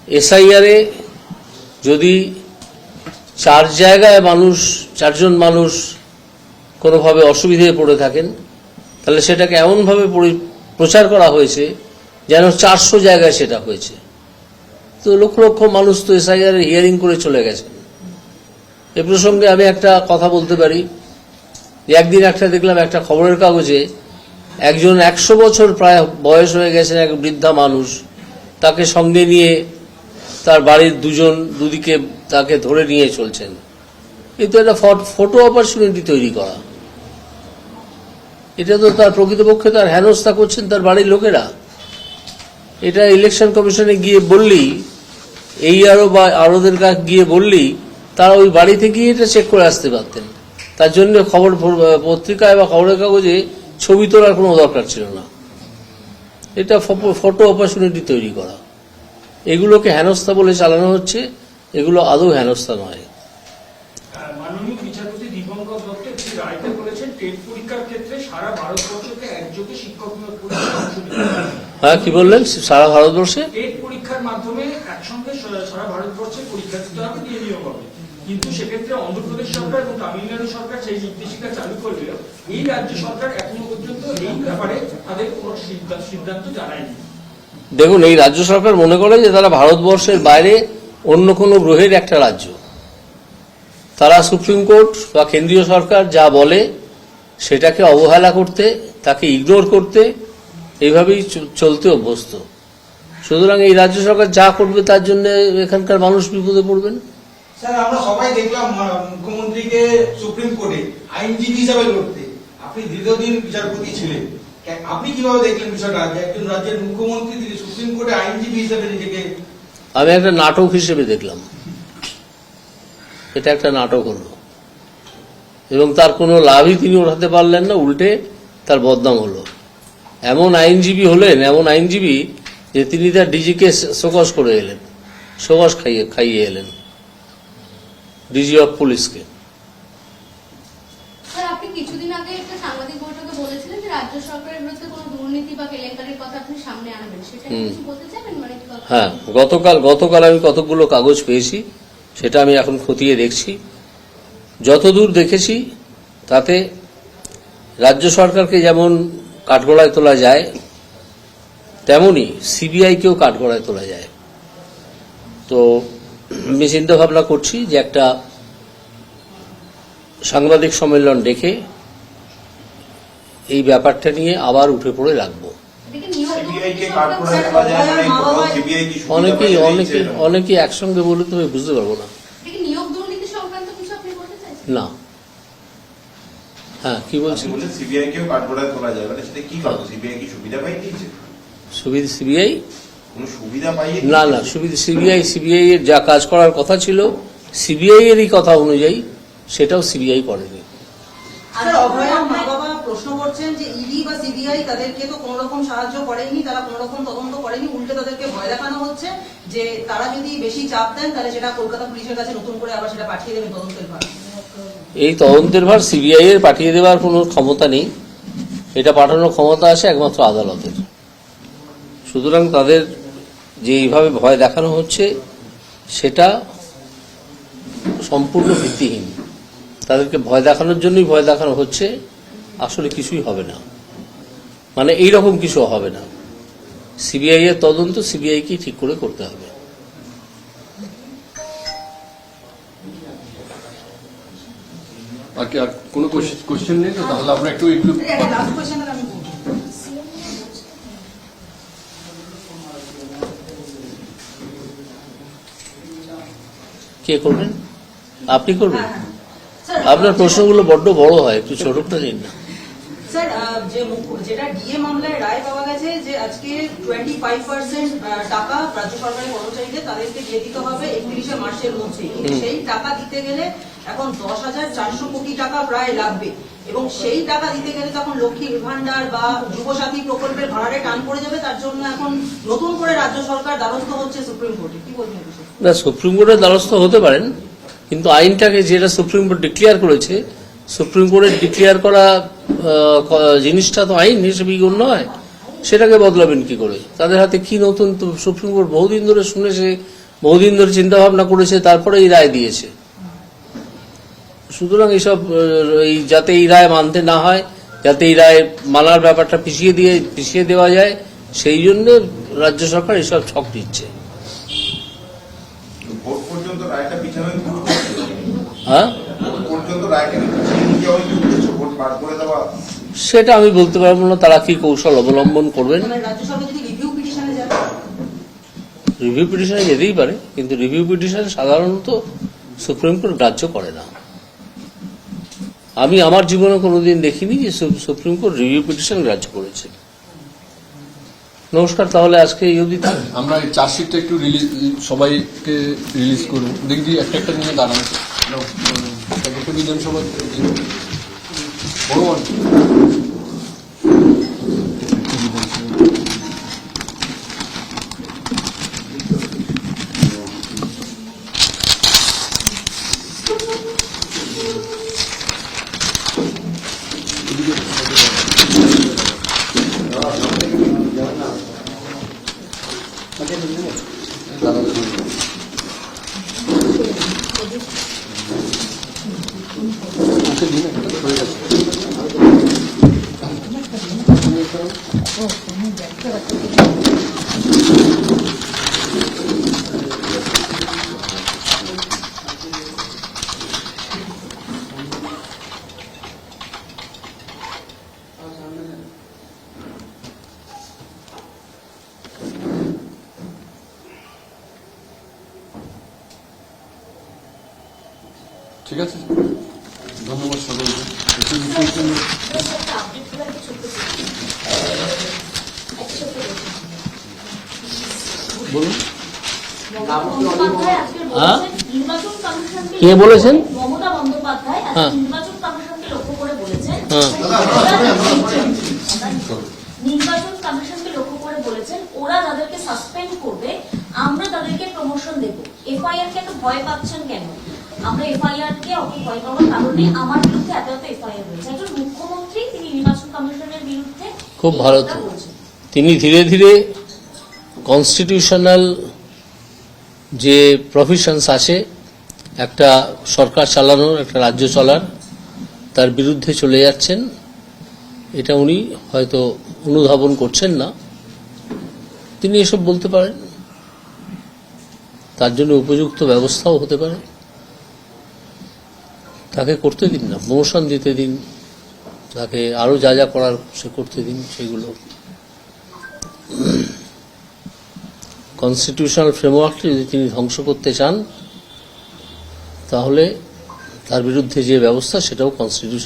এসআইআরে যদি চারজন মানুষ কোনোভাবে অসুবিধায় পড়ে থাকেন, তাহলে সেটাকে এমনভাবে প্রচার করা হয়েছে যেন 400 জায়গায় সেটা হয়েছে। তো লক্ষ লক্ষ মানুষ তো এসআইআর হিয়ারিং করে চলে গেছেন। এ প্রসঙ্গে আমি একটা কথা বলতে পারি যে একদিন দেখলাম একটা খবরের কাগজে একজন 100 বছর প্রায় বয়স হয়ে গেছেন এক বৃদ্ধা মানুষ, তাকে সঙ্গে নিয়ে তার বাড়ির দুদিকে তাকে ধরে নিয়ে চলছেন। কিন্তু এটা ফটো অপরচুনিটি তৈরি করা, এটা তো তার প্রকৃতপক্ষে তার হেনস্থা করছেন তার বাড়ির লোকেরা। এটা ইলেকশন কমিশনে গিয়ে বললেই, বা আরোদের কাছে গিয়ে বললেই তারা ওই বাড়িতে গিয়ে এটা চেক করে আসতে পারতেন। তার জন্য খবর পত্রিকায় বা খবরের কাগজে ছবি তোলার কোনো দরকার ছিল না। এটা ফটো অপরচুনিটি তৈরি করা। এগুলোকে হেনস্থা বলে চালানো হচ্ছে, এগুলো আদৌ হেনস্থা নয়। মাননীয় বিচারপতি দীপঙ্কর দত্ত একটি রায়তে বলেছেন টেট পরীক্ষার ক্ষেত্রে সারা ভারতবর্ষকে একযোগে শিক্ষক নিয়োগ হ্যাঁ, কি বললেন? সারা ভারতবর্ষে টেট পরীক্ষার মাধ্যমে একসঙ্গে সারা ভারতবর্ষে পরীক্ষা দিতে হবে, দিয়ে নিয়োগ হবে। কিন্তু সেক্ষেত্রে অন্ধ্রপ্রদেশ সরকার এবং তামিলনাড়ু সরকার সেই নির্দেশিকা চালু করলেও এই রাজ্য সরকার এখনো পর্যন্ত এই ব্যাপারে তাদের কোনো সিদ্ধান্ত জানায়নি। দেখুন, এই রাজ্য সরকার মনে করে যে তারা ভারতবর্ষের বাইরে অন্য কোনো গ্রহের একটা রাজ্য। তারা সুপ্রিম কোর্ট বা কেন্দ্রীয় সরকার যা বলে সেটাকে অবহেলা করতে, তাকে ইগনোর করতে, এইভাবেই চলতে অভ্যস্ত। সুতরাং এই রাজ্য সরকার যা করবে তার জন্য এখানকার মানুষ বিপদে পড়বেন। স্যার, আমরা সবাই দেখলাম মুখ্যমন্ত্রীকে সুপ্রিম কোর্টে আইনজীবী হিসাবে লড়তে। আপনি দীর্ঘদিন বিচারপতি ছিলেন, আপনি কিভাবে দেখলেন বিষয়টা? একজন রাজ্যের মুখ্যমন্ত্রী তিনি সুপ্রিম কোর্টে আইনজীবী হিসাবে নিজেকে। আমি একটা নাটক হিসেবে দেখলাম, এটা একটা নাটক হলো এবং তার কোনো লাভই তিনি ওঠাতে পারলেন না, উল্টে তার বদনাম হলো। এমন আইনজীবী হলেন, এমন আইনজীবী যে তিনি তার ডিজিকে শোকজ করে এলেন, শোকজ খাইয়ে এলেন ডিজি অফ পুলিশকে। আপনি কিছুদিন আগে একটা সাংবাদিক বৈঠকে বলেছিলেন যে রাজ্য সরকারের বিরুদ্ধে কোনো দুর্নীতি বা কেলেঙ্কারির কথা আপনি সামনে আনবেন, সেটা কিছু বলতে চাইবেন? হ্যাঁ, গতকাল আমি কতগুলো কাগজ পেয়েছি, সেটা আমি এখন খতিয়ে দেখছি। যতদূর দেখেছি তাতে রাজ্য সরকারকে যেমন কাঠগড়ায় তোলা যায়, তেমনি সিবিআইকেও কাঠগড়ায় তোলা যায়। তো আমি চিন্তা ভাবনা করছি যে একটা সাংবাদিক সম্মেলন ডেকে এই ব্যাপারটা নিয়ে আবার উঠে পড়ে রাখবো। অনেকেই একসঙ্গে বলে তো আমি বুঝতে পারবো না। না, হ্যাঁ, কি বলছেন? সিবিআই না, সিবিআই এর যা কাজ করার কথা ছিল সিবিআই এরই কথা অনুযায়ী সেটাও সিবিআই করেনি। প্রশ্ন করছেন যে ইডি বা সিবিআই তাদেরকে তো কোন রকম সাহায্য করেনি, তারা কোন রকম তদন্ত করেনি, উল্টে তাদেরকে ভয় দেখানো হচ্ছে যে তারা যদি বেশি চাপ দেন তাহলে সেটা কলকাতা পুলিশের কাছে নতুন করে আবার সেটা পাঠিয়ে দেবেন তদন্তের ভার। এই তদন্তের ভার সিবিআই এর পাঠিয়ে দেওয়ার কোনো ক্ষমতা নেই, এটা পাঠানোর ক্ষমতা আছে একমাত্র আদালতের। সুতরাং তাদের যে এইভাবে ভয় দেখানো হচ্ছে সেটা সম্পূর্ণ ভিত্তিহীন। তাদেরকে ভয় দেখানোর জন্যই ভয় দেখানো হচ্ছে, আসলে কিছুই হবে না, মানে এইরকম কিছু হবে না। সিবিআই এর তদন্ত সিবিআইকে ঠিক করে করতে হবে। আর কোনো কোশ্চেন নেই তো? তাহলে আমরা একটু কে করবেন? আপনি করবেন? আপনার প্রশ্নগুলো বড্ড বড় হয়, একটু ছোটটা নিন না। স্যার, যেটা ডিএ মামলায় রায় পাওয়া গেছে যে আজকে 25% টাকা রাজ্য সরকারের কর্মচারীদের তাদেরকে দিয়ে দিতে হবে 31শে মার্চের মধ্যে। সেই টাকা দিতে গেলে এখন 10,400 কোটি টাকা প্রায় লাগবে এবং সেই টাকা দিতে গেলে তখন লক্ষ্মীর ভান্ডার বা যুবসাথী প্রকল্পের ভাড়ারে টান পড়ে যাবে। তার জন্য এখন নতুন করে রাজ্য সরকার দ্বারস্থ হচ্ছে সুপ্রিম কোর্টে। কি বলবেন? না, সুপ্রিম কোর্টের দ্বারস্থ হতে পারেন, কিন্তু আইনটাকে যেটা সুপ্রিম কোর্ট ডিক্লেয়ার করেছে, সুপ্রিম কোর্টের ডিক্লেয়ার করা জিনিসটা তো আইন হিসেবে গণ্য হয়। সেটাকে বদলাবেন কি করে? তাদের হাতে কি নতুন? তো সুপ্রিম কোর্ট বহুদিন ধরে শুনেছে, বহুদিন ধরে চিন্তা ভাবনা করেছে, তারপরে এই রায় দিয়েছে। সুতরাং এইসব এই যাতে এই রায় মানতে না হয়, যাতে এই রায় মানার ব্যাপারটা পিছিয়ে দেওয়া যায়, সেই জন্য রাজ্য সরকার এসব ছক দিচ্ছে। ভোট পর্যন্ত রায়টা পিছানো হ্যাঁ, ভোট পর্যন্ত রায়টা পিছিয়ে ভোট পার করে দেওয়া সেটা আমি বলতে পারবো না তারা কি কৌশল অবলম্বন করবেন। মানে রাজ্য সরকার যদি রিভিউ পিটিশনে যায়, রিভিউ পিটিশনে যেতেই পারে, কিন্তু রিভিউ পিটিশন সাধারণত সুপ্রিম কোর্ট গ্রাহ্য করে না। আমি আমার জীবনে কোনোদিন দেখিনি যে সুপ্রিম কোর্ট রিভিউ পিটিশন গ্রাহ্য করেছে। নমস্কার, তাহলে আজকে এই অবধি থাক। আমরা এই চার্জশিটটা একটু সবাইকে রিলিজ করবো। দেখি একটা নিয়ে দাঁড়ান, একটা বিধানসভা বড় ঠিক আছে। ধন্যবাদ সকলকে। বলুন, বন্দ্যোপাধ্যায় আজকে হ্যাঁ? বলেছেন, নির্বাচন কমিশনকে কে বলেছেন? মমতা বন্দ্যোপাধ্যায় আজকে হ্যাঁ। নির্বাচন কমিশনকে লক্ষ্য করে বলেছেন, হ্যাঁ। নির্বাচন কমিশনকে লক্ষ্য করে বলেছেন ওরা যাদেরকে সাসপেন্ড করবে আমরা তাদেরকে প্রমোশন দেব। এফআইআর কে এত ভয় পাচ্ছেন কেন? আমরা এফআইআর কে অত ভয় পাওয়ার কারণে আমার বিরুদ্ধে এত এফআইআর হয়েছে। একজন মুখ্যমন্ত্রী তিনি নির্বাচন কমিশনের বিরুদ্ধে খুব এই ভালো কথা তো। বলছেন। তিনি ধীরে ধীরে কনস্টিটিউশনাল যে প্রফেশনস আছে, একটা সরকার চালানোর, একটা রাজ্য চলার, তার বিরুদ্ধে চলে যাচ্ছেন। এটা উনি হয়তো অনুধাবন করছেন না। তিনি এসব বলতে পারেন, তার জন্য উপযুক্ত ব্যবস্থাও হতে পারে। তাকে করতে দিন না, প্রমোশন দিতে দিন, তাকে আরো যা যা করার সে করতে দিন। সেগুলো কনস্টিটিউশনাল ফ্রেমওয়ার্কটি যদি তিনি ধ্বংস করতে চান, তাহলে তার বিরুদ্ধে যে ব্যবস্থা সেটাও কনস্টিটিউশন